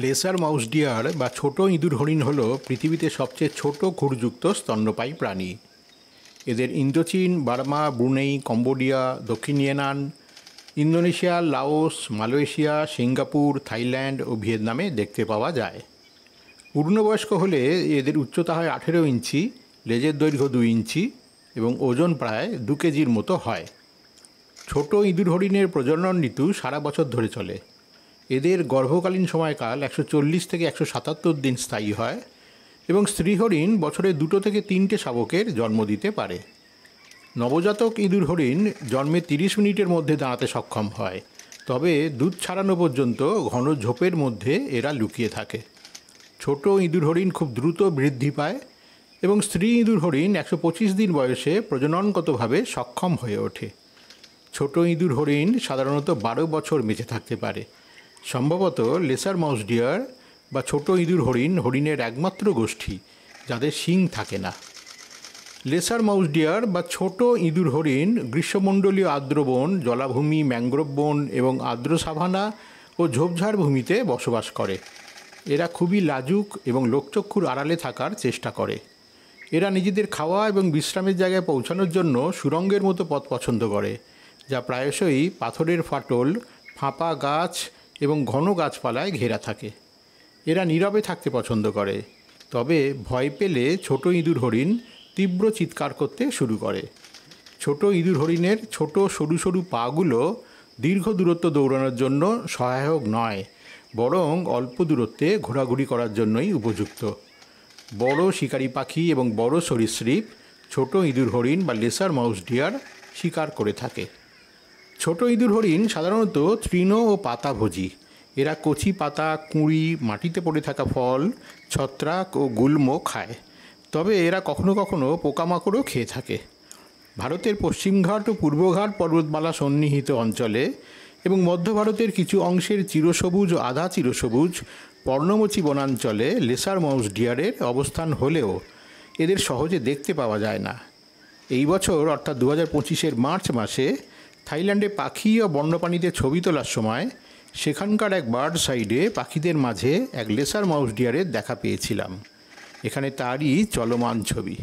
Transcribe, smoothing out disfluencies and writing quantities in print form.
Laser mouse deer বা ছোট ইঁদুর হরিণ হল পৃথিবীতে সবচেয়ে ছোট খুরযুক্ত স্তন্যপায়ী প্রাণী। এদের ইন্দোচীন, বার্মা, ব্রুনেই, কম্বোডিয়া, দক্ষিণ Yunnan, Indonesia, Laos, Malaysia, Singapore, Thailand ও ভিয়েতনামে দেখতে পাওয়া যায়। পূর্ণবয়স্ক হলে এদের উচ্চতা হয় 18 ইঞ্চি, লেজের দৈর্ঘ্য 2 ইঞ্চি এবং ওজন প্রায় 2 কেজির মতো হয়। ছোট ইঁদুর হরিণের প্রজনন ঋতু সারা বছর ধরে চলে। এদের গর্ভকালীন সময়কাল 140 থেকে 177 দিন স্থায়ী হয় এবং স্ত্রী হরিণ বছরে 2 থেকে 3টে শাবকের জন্ম দিতে পারে। নবজাতক ইঁদুর হরিণ জন্মে 30 মিনিটের মধ্যে দাঁড়াতে সক্ষম হয়, তবে দুধ ছাড়ানো পর্যন্ত ঘন ঝোপের মধ্যে এরা লুকিয়ে থাকে। ছোট ইঁদুর হরিণ খুব দ্রুত বৃদ্ধি পায় এবং স্ত্রী ইঁদুর হরিণ 125 দিন বয়সে প্রজননগতভাবে সক্ষম হয়ে ওঠে। ছোট ইঁদুর হরিণ সাধারণত 12 বছর বেঁচে থাকতে পারে। সম্ভবত লেসার মাউস ডিয়ার বা ছোট ইঁদুর হরিণ হরিণের একমাত্র গোষ্ঠী যাদের শিং থাকে না। লেসার মাউস ডিয়ার বা ছোট ইঁদুর হরিণ গ্রীষ্মমণ্ডলীয় আর্দ্র বন, জলাভূমি, ম্যানগ্রোভ বন এবং আর্দ্র সাভানা ও ঝোপঝাড় ভূমিতে বসবাস করে। এরা খুবই লাজুক এবং লোকচক্ষুর আড়ালে থাকার চেষ্টা করে। এরা নিজেদের খাওয়া এবং বিশ্রামের জায়গায় পৌঁছানোর জন্য সুড়ঙ্গের মতো পথ পছন্দ করে, যা প্রায়শই পাথরের ফাটল, ফাঁপা গাছ এবং ঘন গাছপালায় ঘেরা থাকে। এরা নীরবে থাকতে পছন্দ করে, তবে ভয় পেলে ছোট ইঁদুর হরিণ তীব্র চিৎকার করতে শুরু করে। ছোট ইঁদুর হরিণের ছোট সরু সরু পাগুলো দীর্ঘ দূরত্ব দৌড়ানোর জন্য সহায়ক নয়, বরং অল্প দূরত্বে ঘোরাঘুরি করার জন্যই উপযুক্ত। বড় শিকারী পাখি এবং বড় সরীসৃপ ছোট ইঁদুর হরিণ বা লেসার মাউস ডিয়ার শিকার করে থাকে। ছোট ইঁদুর হরিণ সাধারণত তৃণ ও পাতাভোজী। এরা কচি পাতা, কুঁড়ি, মাটিতে পড়ে থাকা ফল, ছত্রাক ও গুল্ম খায়, তবে এরা কখনো কখনো পোকামাকড়ও খেয়ে থাকে। ভারতের পশ্চিমঘাট ও পূর্বঘাট পর্বতমালা সন্নিহিত অঞ্চলে এবং মধ্য ভারতের কিছু অংশের চিরসবুজ ও আধা চিরসবুজ পর্ণমোচী বনাঞ্চলে লেসার মাউস ডিয়ারের অবস্থান হলেও এদের সহজে দেখতে পাওয়া যায় না। এই বছর অর্থাৎ 2025-এর মার্চ মাসে থাইল্যান্ডে পাখি ও বন্যপ্রাণীদের ছবি তোলার সময় সেখানকার এক বার্ড সাইডে পাখিদের মাঝে এক লেসার মাউস ডিয়ারের দেখা পেয়েছিলাম। এখানে তারই চলমান ছবি।